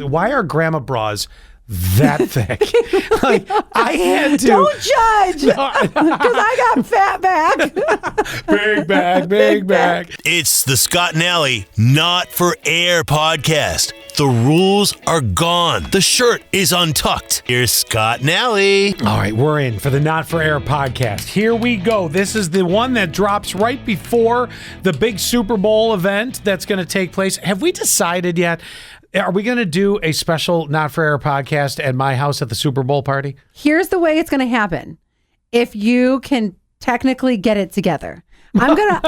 Why are grandma bras that thick? Like, I had to. Don't judge, because I got fat back. Big bag. It's the Scott and Allie Not for Air podcast. The rules are gone. The shirt is untucked. Here's Scott and Allie. All right, we're in for the Not for Air podcast. Here we go. This is the one that drops right before the big Super Bowl event that's going to take place. Have we decided yet? Are we going to do a special Not for Air podcast at my house at the Super Bowl party? Here's the way it's going to happen. If you can technically get it together. I'm gonna.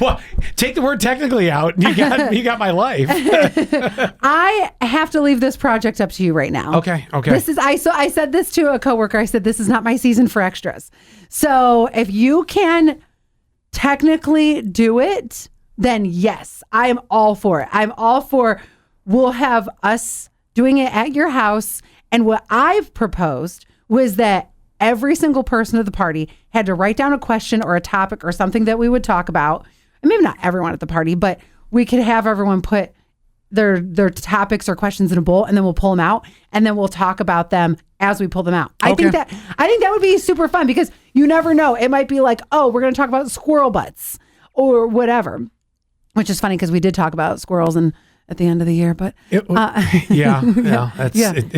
Well, take the word technically out. You got my life. I have to leave this project up to you right now. Okay. I said this to a coworker. I said, this is not my season for extras. So if you can technically do it, then yes, I am all for it. I'm all for. We'll have us doing it at your house. And what I've proposed was that every single person at the party had to write down a question or a topic or something that we would talk about. And maybe not everyone at the party, but we could have everyone put their topics or questions in a bowl, and then we'll pull them out, and then we'll talk about them as we pull them out. Okay. I think that would be super fun, because you never know. It might be like, oh, we're going to talk about squirrel butts or whatever, which is funny because we did talk about squirrels and at the end of the year, but it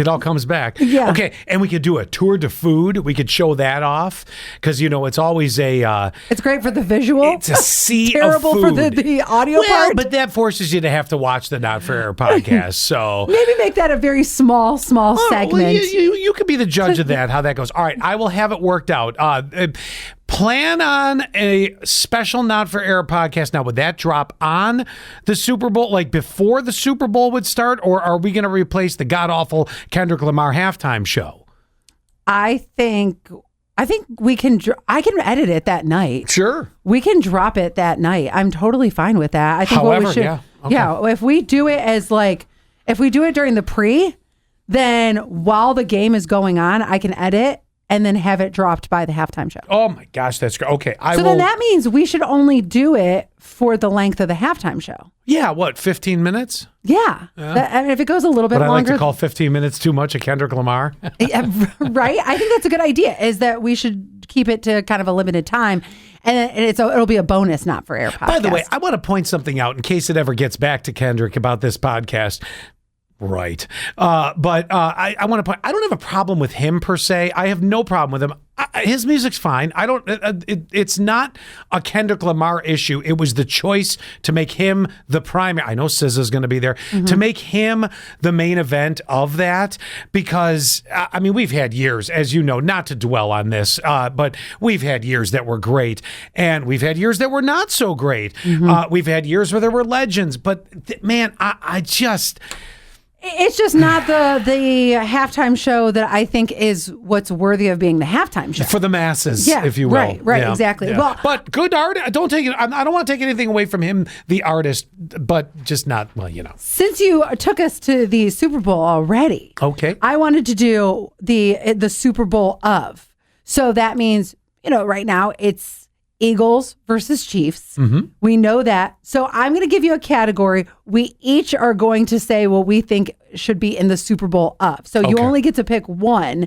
all comes back. Yeah. Okay, and we could do a tour de food. We could show that off because it's always a. It's great for the visual. It's a sea terrible of food. for the audio part. But that forces you to have to watch the Not for Air podcast. So maybe make that a very small segment. Well, you could be the judge of that. How that goes. All right, I will have it worked out. Plan on a special Not for Air podcast. Now, would that drop on the Super Bowl, like before the Super Bowl would start, or are we going to replace the god-awful Kendrick Lamar halftime show? I think we can. I can edit it that night. Sure, we can drop it that night. I'm totally fine with that. I think However, what we should. Yeah. Okay. If we do it if we do it during the pre, then while the game is going on, I can edit and then have it dropped by the halftime show. Oh my gosh, that's great. Okay, then that means we should only do it for the length of the halftime show. Yeah, 15 minutes? Yeah. And if it goes a little bit longer. But I like longer, to call 15 minutes too much of Kendrick Lamar. Right? I think that's a good idea, is that we should keep it to kind of a limited time. And it'll be a bonus Not for Air podcast. By the way, I want to point something out in case it ever gets back to Kendrick about this podcast. Right. But I want to point, I don't have a problem with him per se. I have no problem with him. His music's fine. It's not a Kendrick Lamar issue. It was the choice to make him the primary. I know SZA's going to be there, to make him the main event of that, because we've had years, as you know, not to dwell on this, but we've had years that were great, and we've had years that were not so great. We've had years where there were legends, but it's just not the halftime show that I think is what's worthy of being the halftime show for the masses, if you will. Right, yeah, exactly. Yeah. Well, but good art. I don't want to take anything away from him, the artist, but just not. Since you took us to the Super Bowl already, okay, I wanted to do the Super Bowl of. So that means right now it's Eagles versus Chiefs. We know that. So I'm going to give you a category. We each are going to say what we think should be in the Super Bowl of. So you only get to pick one,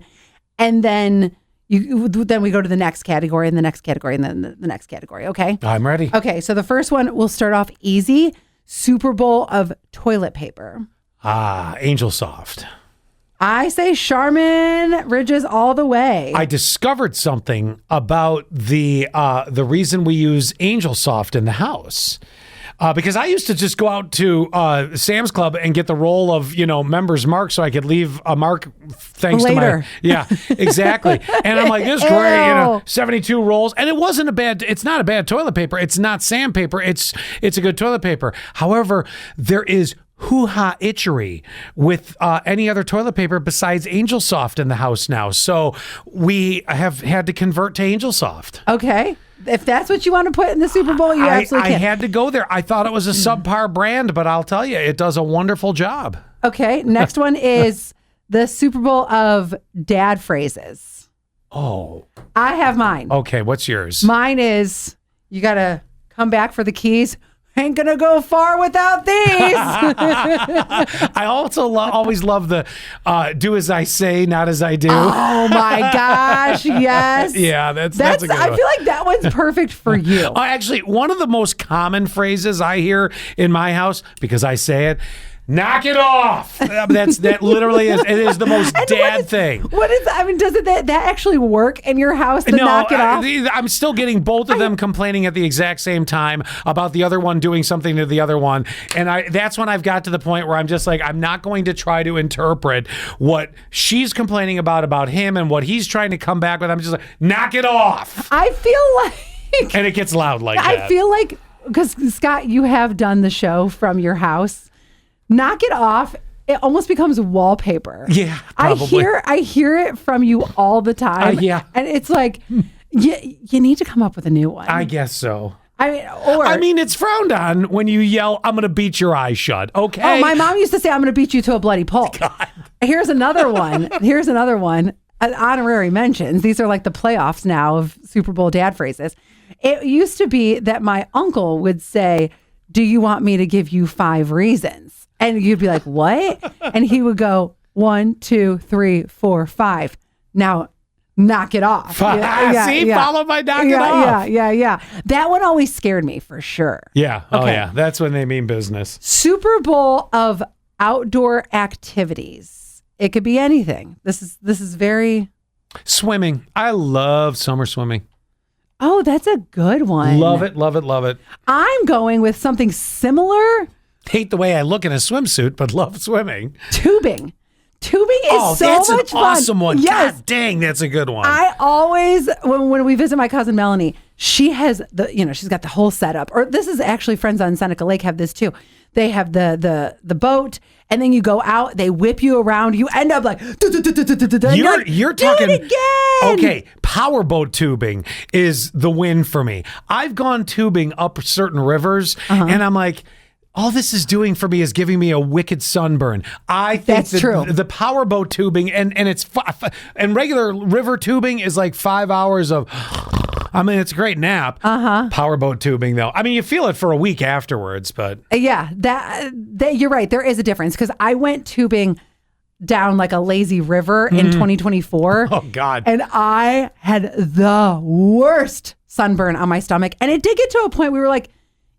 and then we go to the next category, and the next category, and then the next category. Okay? I'm ready. Okay, so the first one, we'll start off easy. Super Bowl of toilet paper. Angel Soft. I say Charmin Ridges all the way. I discovered something about the reason we use Angel Soft in the house. Because I used to just go out to Sam's Club and get the roll of, members mark so I could leave a mark thanks later. To my... Yeah, exactly. And I'm like, this is great, 72 rolls. And it's not a bad toilet paper. It's not sandpaper. It's a good toilet paper. However, there is hoo-ha itchery with any other toilet paper besides Angel Soft in the house now. So we have had to convert to Angel Soft. Okay. If that's what you want to put in the Super Bowl, you absolutely can. I had to go there. I thought it was a subpar brand, but I'll tell you, it does a wonderful job. Okay. Next one is the Super Bowl of dad phrases. Oh. I have mine. Okay. What's yours? Mine is, you got to come back for the keys. ain't gonna go far without these. I also always love the do as I say, not as I do. Oh my gosh, yes. Yeah, that's a good I one. feel like that one's perfect for you. Actually, one of the most common phrases I hear in my house, because I say it, knock it off. That literally is. It is the most dad thing. What is? I mean, does that actually work in your house? To knock it off. I'm still getting both of them complaining at the exact same time about the other one doing something to the other one, and that's when I've got to the point where I'm just like, I'm not going to try to interpret what she's complaining about him and what he's trying to come back with. I'm just like, knock it off. I feel like, and it gets loud like that. I feel like, because Scott, you have done the show from your house. Knock it off. It almost becomes wallpaper. Yeah, probably. I hear it from you all the time. Yeah. And it's like, you need to come up with a new one. I guess so. I mean, it's frowned on when you yell, I'm going to beat your eyes shut. Okay. Oh, my mom used to say, I'm going to beat you to a bloody pulp. God. Here's another one. Honorary mentions. These are like the playoffs now of Super Bowl dad phrases. It used to be that my uncle would say, do you want me to give you 5 reasons? And you'd be like, what? And he would go, 1, 2, 3, 4, 5. Now, knock it off. Followed by knock it off. Yeah. That one always scared me for sure. Yeah. Okay. Oh, yeah. That's when they mean business. Super Bowl of outdoor activities. It could be anything. This is very... Swimming. I love summer swimming. Oh, that's a good one. Love it, love it, love it. I'm going with something similar. Hate the way I look in a swimsuit, but love swimming. Tubing. Tubing is so that's much an fun. Awesome one. Yes. God dang, that's a good one. I always, when we visit my cousin Melanie, she has she's got the whole setup. Or this is actually friends on Seneca Lake have this too. They have the boat, and then you go out. They whip you around. You end up like you're talking do it again. Okay, powerboat tubing is the win for me. I've gone tubing up certain rivers, and I'm like, all this is doing for me is giving me a wicked sunburn. I think that's true. The powerboat tubing and it's and regular river tubing is like 5 hours of. I mean, it's a great nap. Powerboat tubing, though. I mean, you feel it for a week afterwards, but yeah, that you're right. There is a difference because I went tubing down like a lazy river in 2024. Oh God! And I had the worst sunburn on my stomach, and it did get to a point we were like,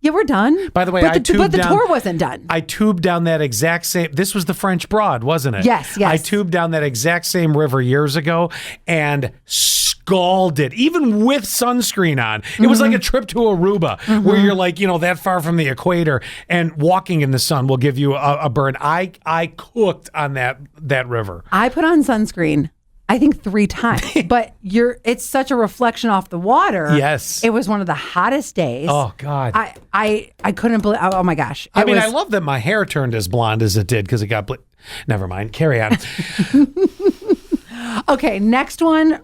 yeah, we're done. By the way, but the tour wasn't done. I tubed down that exact same. This was the French Broad, wasn't it? Yes. I tubed down that exact same river years ago and scalded, even with sunscreen on. It was like a trip to Aruba, where you're like, that far from the equator, and walking in the sun will give you a burn. I cooked on that river. I put on sunscreen, I think 3 times, but it's such a reflection off the water. Yes. It was one of the hottest days. Oh God. I couldn't believe, oh my gosh. I love that my hair turned as blonde as it did because it got, never mind. Carry on. Okay. Next one,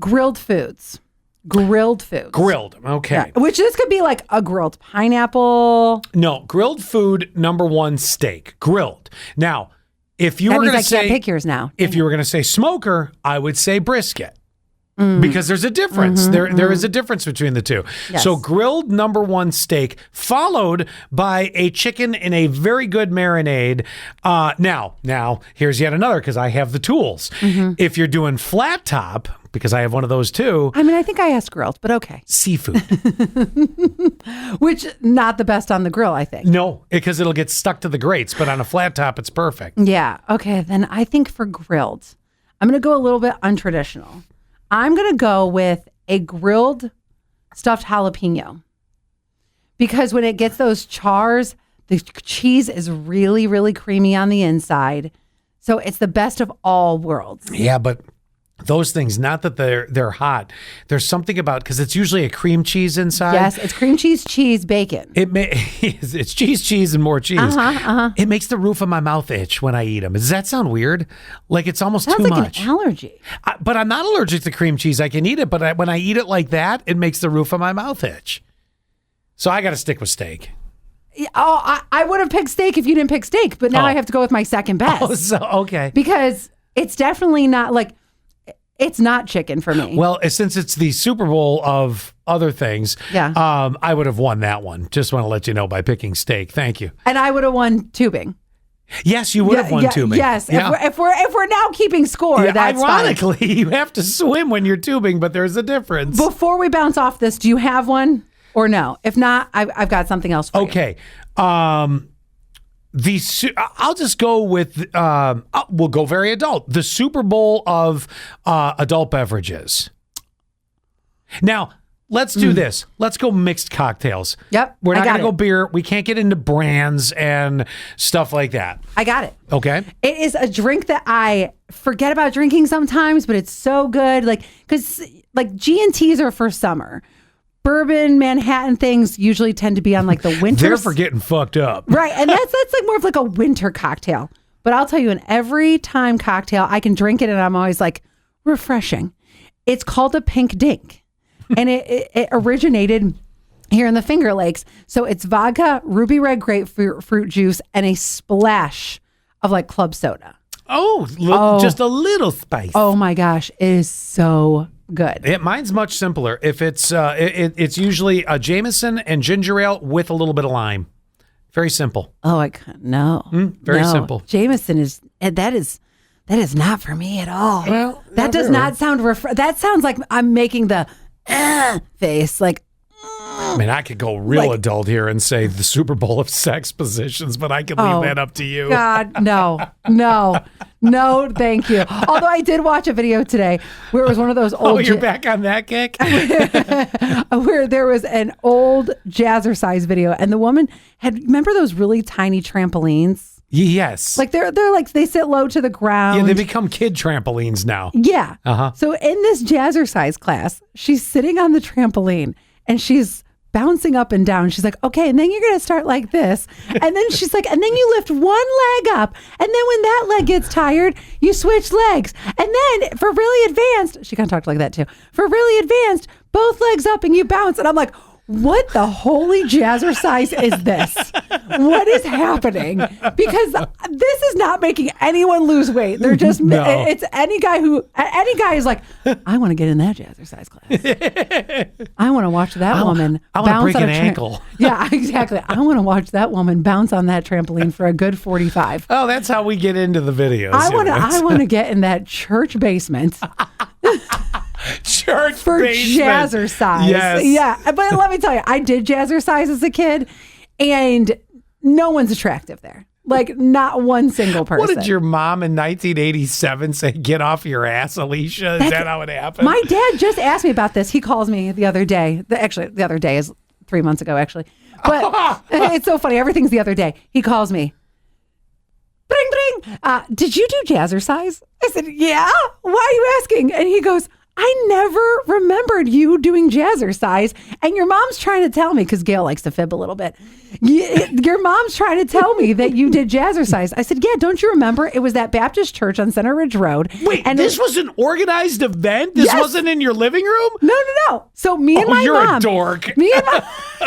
grilled foods. Grilled. Okay. Yeah. Which this could be like a grilled pineapple. No, grilled food, number 1, steak. Grilled. Now, if you were going to say, can't pick yours now. If you were going to say smoker, I would say brisket. Because there's a difference. There is a difference between the two. Yes. So grilled, number 1, steak, followed by a chicken in a very good marinade. Now, here's yet another, because I have the tools. If you're doing flat top, because I have one of those too. I mean, I think I asked grilled, but okay. Seafood. Which, not the best on the grill, I think. No, because it'll get stuck to the grates, but on a flat top, it's perfect. Yeah. Okay. Then I think for grilled, I'm going to go a little bit untraditional. I'm going to go with a grilled stuffed jalapeno. Because when it gets those chars, the cheese is really, really creamy on the inside. So it's the best of all worlds. Yeah, but those things, not that they're hot. There's something about, because it's usually a cream cheese inside. Yes, it's cream cheese, bacon. It's cheese, and more cheese. It makes the roof of my mouth itch when I eat them. Does that sound weird? Like it's almost Sounds too like much. An allergy. But I'm not allergic to cream cheese. I can eat it, but when I eat it like that, it makes the roof of my mouth itch. So I got to stick with steak. Oh, I would have picked steak if you didn't pick steak, but now I have to go with my second best. Oh, so okay. Because it's definitely not like, It's not chicken for me. Well, since it's the Super Bowl of other things, I would have won that one. Just want to let you know by picking steak. Thank you. And I would have won tubing. Yes, you would have won tubing. Yes, Yeah. if we're now keeping score, that's ironically, fine. you have to swim when you're tubing, but there's a difference. Before we bounce off this, do you have one or no? If not, I've got something else for you. Okay. I'll just go with, we'll go very adult. The Super Bowl of adult beverages. Now, let's do this. Let's go mixed cocktails. Yep. We're not going to go it. beer. We can't get into brands and stuff like that. I got it. Okay. It is a drink that I forget about drinking sometimes, but it's so good. Because G&Ts are for summer. Bourbon, Manhattan things usually tend to be on like the winter. They're for getting fucked up. Right. And that's like more of like a winter cocktail. But I'll tell you, an every time cocktail, I can drink it and I'm always like, refreshing. It's called a pink dink. And it originated here in the Finger Lakes. So it's vodka, ruby red grapefruit juice, and a splash of like club soda. Just a little spice. Oh my gosh. It is so good. Mine's much simpler. If it's it's usually a Jameson and ginger ale with a little bit of lime. Very simple. Oh, I can't. No. Very simple. Jameson that is not for me at all. Well, that does not sound that sounds like I'm making the face. Like, I mean, I could go real adult here and say the Super Bowl of sex positions, but I could leave that up to you. God, no, thank you. Although I did watch a video today where it was one of those old. Oh, you're back on that kick? Where there was an old jazzercise video, and the woman remember those really tiny trampolines? Yes. Like they're like they sit low to the ground. Yeah, they become kid trampolines now. Yeah. Uh-huh. So in this jazzercise class, she's sitting on the trampoline and she's bouncing up and down. She's like, okay, and then you're going to start like this. And then she's like, and then you lift one leg up. And then when that leg gets tired, you switch legs. And then for really advanced, she kind of talked like that too. For really advanced, both legs up and you bounce. And I'm like, what the holy jazzercise is this? What is happening? Because this is not making anyone lose weight. They're just, it's any guy is like, I want to get in that jazzercise class. I want to watch that woman I want to bounce break on an a ankle. Yeah, exactly. I want to watch that woman bounce on that trampoline for a good 45. Oh, that's how we get into the videos. I want to get in that church basement. Church for basement. Jazzercise. Yes. Yeah. But let me tell you, I did jazzercise as a kid and no one's attractive there. Like not one single person. What did your mom in 1987 say? Get off your ass, Alicia. Is that how it happened? My dad just asked me about this. He calls me the other day. The other day is 3 months ago, actually. But it's so funny. Everything's the other day. He calls me. Bring, bring. Did you do jazzercise? I said, yeah. Why are you asking? And he goes, I never remembered you doing jazzercise. And your mom's trying to tell me, because Gail likes to fib a little bit. Your mom's trying to tell me that you did jazzercise. I said, yeah, don't you remember? It was that Baptist church on Center Ridge Road. Wait, and this was an organized event? This wasn't in your living room? No. So me and my you're mom. a dork. Me and my,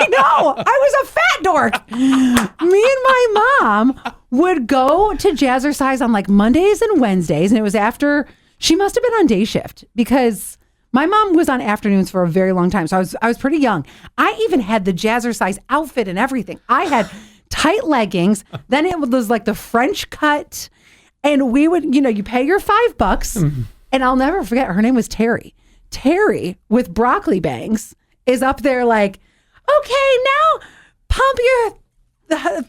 no, I was a fat dork. Me and my mom would go to jazzercise on like Mondays and Wednesdays. And it was after... She must have been on day shift because my mom was on afternoons for a very long time. So I was pretty young. I even had the jazzercise outfit and everything. I had tight leggings. Then it was like the French cut. And we would, you pay your $5. And I'll never forget, her name was Terry. Terry with broccoli bangs is up there like, okay, now pump your,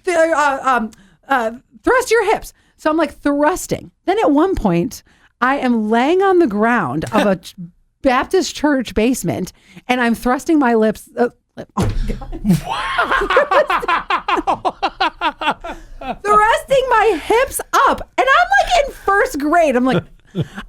thrust your hips. So I'm like thrusting. Then at one point, I am laying on the ground of a Baptist church basement, and I'm thrusting my lips. Oh my God. Thrusting my hips up, and I'm like in first grade. I'm like,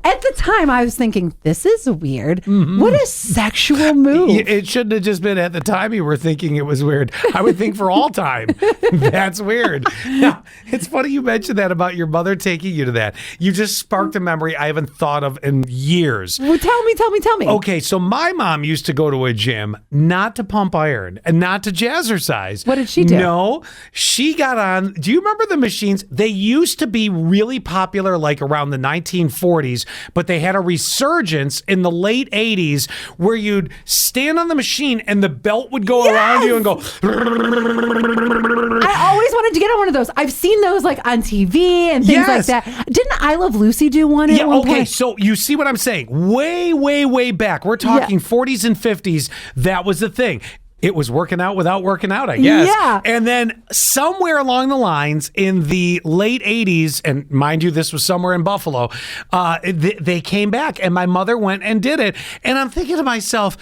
at the time, I was thinking, this is weird. Mm-hmm. What a sexual move. It shouldn't have just been at the time you were thinking it was weird. I would think for all time. That's weird. Now, it's funny you mentioned that about your mother taking you to that. You just sparked a memory I haven't thought of in years. Well, tell me. Okay, so my mom used to go to a gym, not to pump iron and not to jazzercise. What did she do? No, she got on. Do you remember the machines? They used to be really popular like around the 1940s. 40s, but they had a resurgence in the late 80s where you'd stand on the machine and the belt would go around you and go. I always wanted to get on one of those. I've seen those like on TV and things like that. Didn't I Love Lucy do one at one point? So you see what I'm saying? Way, way, way back. We're talking 40s and 50s. That was the thing. It was working out without working out, I guess. Yeah. And then somewhere along the lines in the late 80s, and mind you, this was somewhere in Buffalo, they came back and my mother went and did it. And I'm thinking to myself,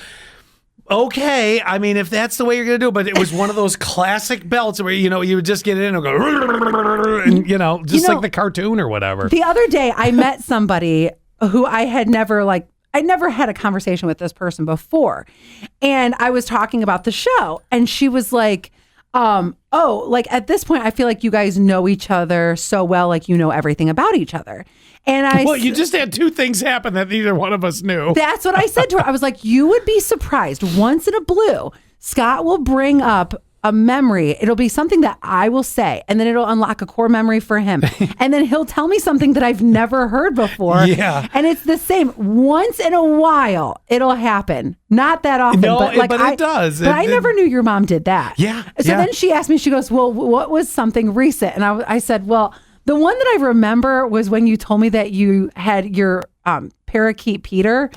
okay, I mean, if that's the way you're going to do it, but it was one of those classic belts where, you would just get in and go, and, just like the cartoon or whatever. The other day, I met somebody who I never had a conversation with this person before. And I was talking about the show and she was like, at this point, I feel like you guys know each other so well, like you know everything about each other. And you just had two things happen that neither one of us knew. That's what I said to her. I was like, you would be surprised. Once in a blue, Scott will bring up a memory. It'll be something that I will say, and then it'll unlock a core memory for him. And then he'll tell me something that I've never heard before. Yeah. And it's the same. Once in a while, it'll happen. Not that often, but it does. But I never knew your mom did that. Yeah. So then she asked me, she goes, well, what was something recent? And I said, well, the one that I remember was when you told me that you had your parakeet Peter,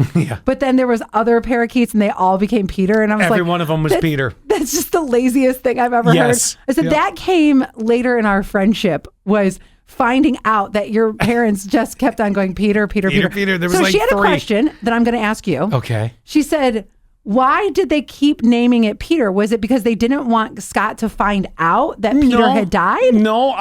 but then there was other parakeets and they all became Peter. And I was Every one of them was Peter. That's just the laziest thing I've ever heard. I said that came later in our friendship, was finding out that your parents just kept on going Peter. There was so like she had three. a question that I'm going to ask you. Okay. She said, why did they keep naming it Peter? Was it because they didn't want Scott to find out that Peter had died? No,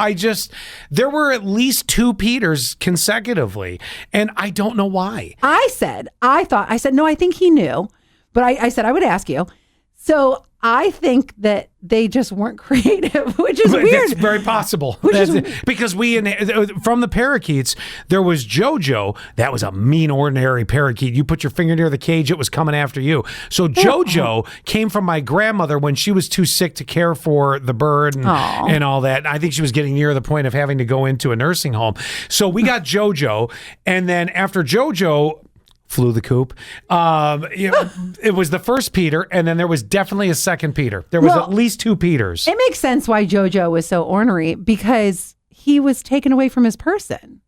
there were at least two Peters consecutively, and I don't know why. I said, no, I think he knew, but I said I would ask you. So I think that they just weren't creative, which is weird. It's very possible. Because from the parakeets, there was Jojo. That was a mean, ordinary parakeet. You put your finger near the cage, it was coming after you. So Jojo came from my grandmother when she was too sick to care for the bird and all that. I think she was getting near the point of having to go into a nursing home. So we got Jojo, and then after Jojo flew the coop. It was the first Peter, and then there was definitely a second Peter. There was at least two Peters. It makes sense why Jojo was so ornery, because he was taken away from his person.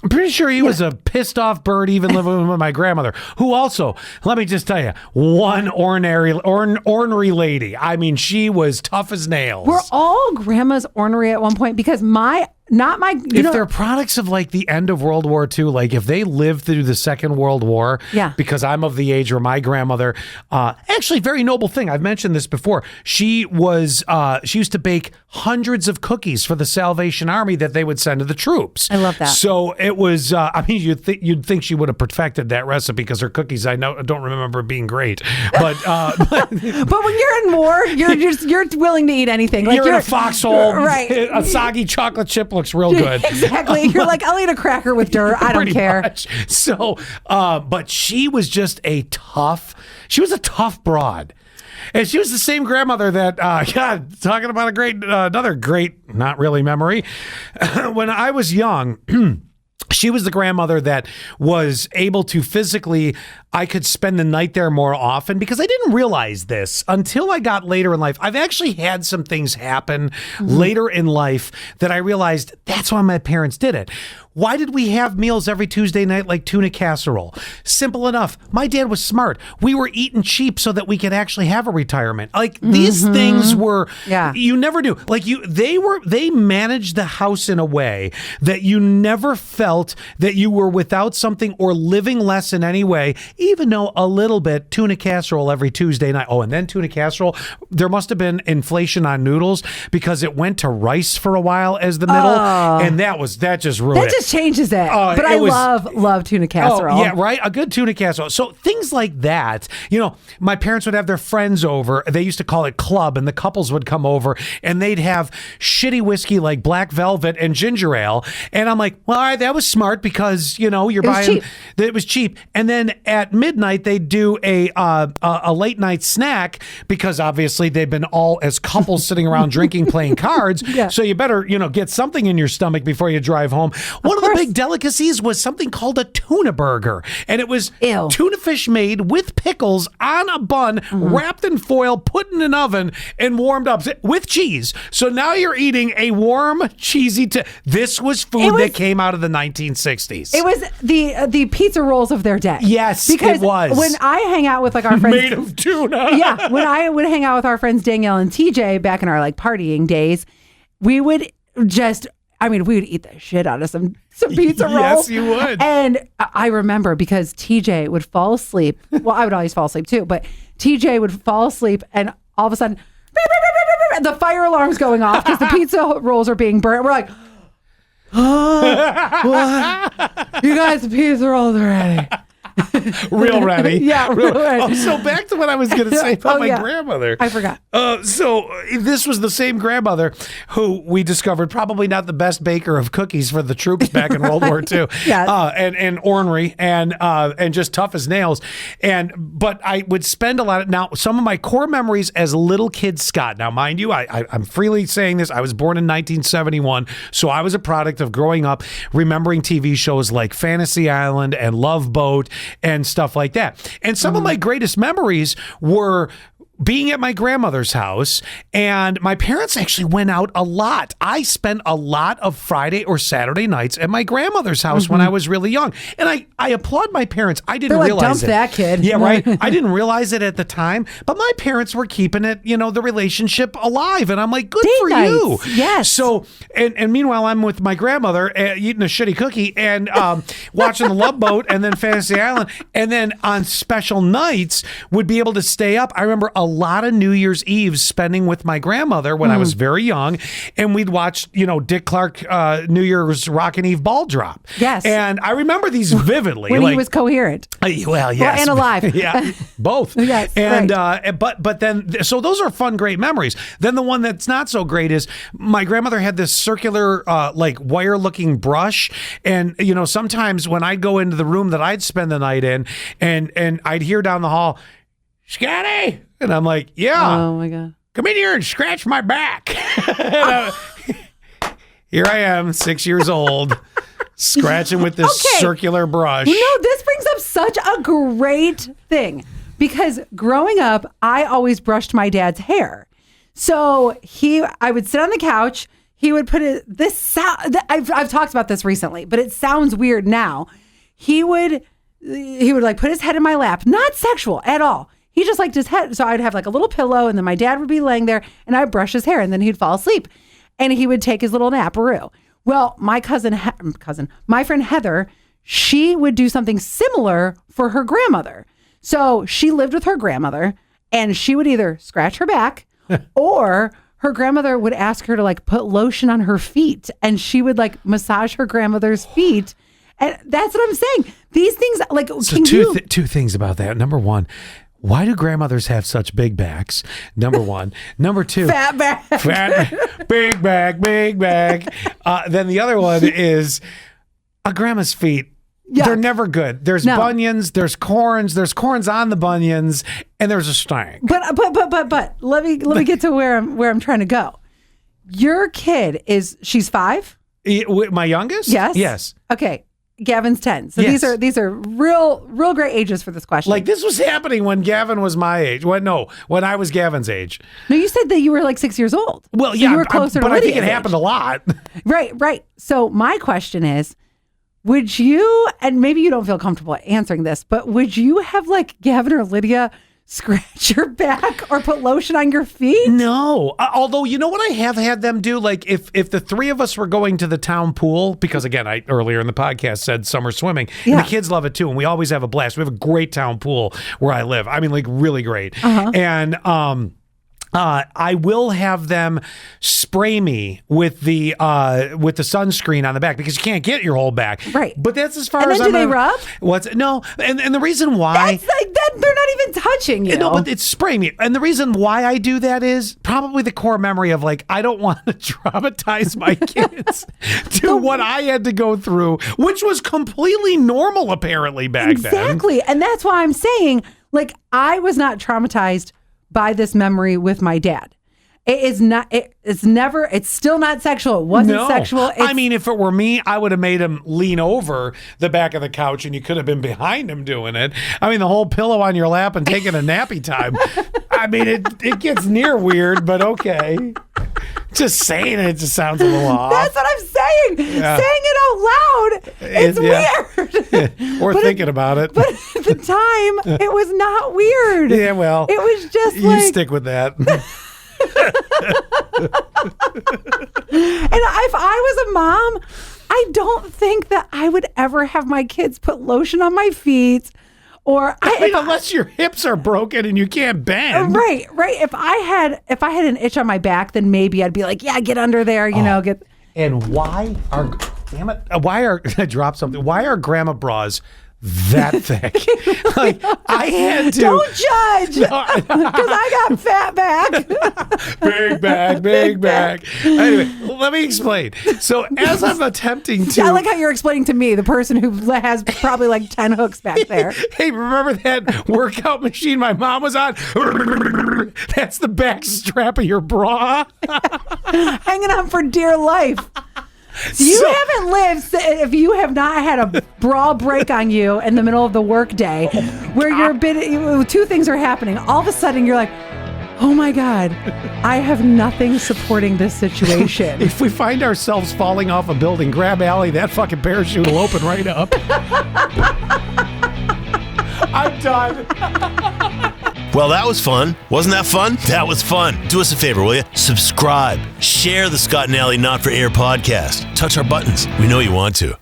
I'm pretty sure he was a pissed off bird, even living with my grandmother, who also, let me just tell you, one ornery lady. I mean, she was tough as nails. Were all grandmas ornery at one point? Because if they're products of like the end of World War II, like if they lived through the Second World War, because I'm of the age where my grandmother, actually very noble thing. I've mentioned this before. She used to bake hundreds of cookies for the Salvation Army that they would send to the troops. I love that. So it was, you'd think she would have perfected that recipe, because her cookies, I don't remember being great, but but when you're in war, you're willing to eat anything. Like you're in a foxhole, right? A soggy chocolate chip looks real good. Exactly. You're like, I'll eat a cracker with dirt. I don't care. Much. So, but she was just a tough broad. And she was the same grandmother that, talking about another great, not really memory. When I was young, she was the grandmother that was able to physically, I could spend the night there more often, because I didn't realize this until I got later in life. I've actually had some things happen later in life that I realized that's why my parents did it. Why did we have meals every Tuesday night like tuna casserole? Simple enough. My dad was smart. We were eating cheap so that we could actually have a retirement. Like these things were, you never knew. Like they managed the house in a way that you never felt that you were without something or living less in any way, even though a little bit tuna casserole every Tuesday night. Oh, and then tuna casserole, there must have been inflation on noodles because it went to rice for a while as the middle. And that just ruined it. Changes it. But I love tuna casserole. Oh, yeah, right? A good tuna casserole. So things like that, my parents would have their friends over. They used to call it club, and the couples would come over and they'd have shitty whiskey like Black Velvet and ginger ale. And I'm like, well, all right, that was smart because, you're buying, it was cheap. And then at midnight, they'd do a late night snack because obviously they've been all as couples sitting around drinking, playing cards. So you better, get something in your stomach before you drive home. One one of the big delicacies was something called a tuna burger. And it was Ew. tuna fish made with pickles on a bun, wrapped in foil, put in an oven, and warmed up with cheese. So now you're eating a warm, cheesy... This was food that came out of the 1960s. It was the pizza rolls of their day. Yes, because it was. When I hang out with like our friends... Made of tuna. Yeah, when I would hang out with our friends Danielle and TJ back in our like partying days, we would just... we would eat the shit out of some pizza rolls. Yes, you would. And I remember because TJ would fall asleep. Well, I would always fall asleep too, but TJ would fall asleep and all of a sudden, the fire alarm's going off because the pizza rolls are being burnt. We're like, oh, what? You guys, the pizza rolls are ready. Real ready. Yeah, real ready. Oh, so back to what I was going to say about my grandmother. I forgot. So this was the same grandmother who we discovered probably not the best baker of cookies for the troops back in World War II. Yes. And ornery and just tough as nails. But I would spend a lot of... Now, some of my core memories as a little kid, Scott. Now, mind you, I'm freely saying this. I was born in 1971, so I was a product of growing up remembering TV shows like Fantasy Island and Love Boat and stuff like that. And some of my greatest memories were being at my grandmother's house, and my parents actually went out a lot. I spent a lot of Friday or Saturday nights at my grandmother's house when I was really young. And I applaud my parents. I didn't They're like, realize dump it. that kid. Yeah, right. I didn't realize it at the time, but my parents were keeping it, the relationship alive. And I'm like, good Date for nights. you. Yes. So, and meanwhile, I'm with my grandmother eating a shitty cookie and watching the Love Boat and then Fantasy Island. And then on special nights would be able to stay up. I remember a lot of New Year's Eve spending with my grandmother when I was very young, and we'd watch, Dick Clark New Year's Rockin' Eve ball drop. Yes. And I remember these vividly. When he was coherent. Well, yes. And alive. Yeah, both. Yes, and right. But then, so those are fun, great memories. Then the one that's not so great is my grandmother had this circular, like wire-looking brush, and sometimes when I'd go into the room that I'd spend the night in, and I'd hear down the hall, Scotty, and I'm like, yeah. Oh my God. Come in here and scratch my back. Here I am, 6 years old, scratching with this circular brush. This brings up such a great thing because growing up, I always brushed my dad's hair. So I would sit on the couch. He would put I've talked about this recently, but it sounds weird now. He would like put his head in my lap, not sexual at all. He just liked his head. So I'd have like a little pillow and then my dad would be laying there and I'd brush his hair and then he'd fall asleep and he would take his little naparoo. Well, my my friend Heather, she would do something similar for her grandmother. So she lived with her grandmother and she would either scratch her back or her grandmother would ask her to like put lotion on her feet and she would like massage her grandmother's feet. And that's what I'm saying. These things like... So two things about that. Number one, why do grandmothers have such big backs? Number one. Number two. Fat back. Big back, big back. Then the other one is a grandma's feet. Yeah. They're never good. There's bunions, there's corns on the bunions, and there's a stank. But let me get to where I'm trying to go. Your kid she's 5? My youngest? Yes. Okay. Gavin's 10. So yes. these are real great ages for this question. Like this was happening when Gavin was my age. When I was Gavin's age. No, you said that you were like 6 years old. Well, so yeah, you were closer to but I think it Lydia's happened age. a lot. Right. So my question is, would you, and maybe you don't feel comfortable answering this, but would you have like Gavin or Lydia scratch your back or put lotion on your feet? No. Although, you know what I have had them do? Like if the three of us were going to the town pool, because again, I earlier in the podcast said summer swimming, and the kids love it too. And we always have a blast. We have a great town pool where I live. I mean, like really great. And, I will have them spray me with the sunscreen on the back because you can't get your whole back. Right. But that's as far and as then I'm. Do they rub? No. And the reason why. That's like that. They're not even touching you. No, but it's spraying me. And the reason why I do that is probably the core memory of like, I don't want to traumatize my kids to what I had to go through, which was completely normal apparently back then. Exactly. And that's why I'm saying, like, I was not traumatized by this memory with my dad. It is not. It's still not sexual. It wasn't sexual. I mean, if it were me, I would have made him lean over the back of the couch and you could have been behind him doing it. I mean, the whole pillow on your lap and taking a nappy time. I mean, it gets near weird, but okay. Just saying it just sounds a little off. That's what I'm saying. Yeah. Saying it out loud, it's weird. Or thinking about it. But at the time, it was not weird. Yeah, well. It was just you like... stick with that. And if I was a mom, I don't think that I would ever have my kids put lotion on my feet. Or I mean, unless your hips are broken and you can't bend. Right. If I had an itch on my back, then maybe I'd be like, yeah, get under there, get. And why are I dropped something? Why are grandma bras that thick? Like I had to. Don't judge, because I got fat back. Big bag. Anyway, let me explain. So as I'm attempting to, I like how you're explaining to me, the person who has probably like 10 hooks back there. Hey, remember that workout machine my mom was on? That's the back strap of your bra. Hanging on for dear life. You haven't lived if you have not had a bra break on you in the middle of the workday, where two things are happening. All of a sudden, you're like, oh my God, I have nothing supporting this situation. If we find ourselves falling off a building, grab Allie, that fucking parachute will open right up. I'm done. Well, that was fun. Wasn't that fun? That was fun. Do us a favor, will you? Subscribe. Share the Scott and Allie Not For Air podcast. Touch our buttons. We know you want to.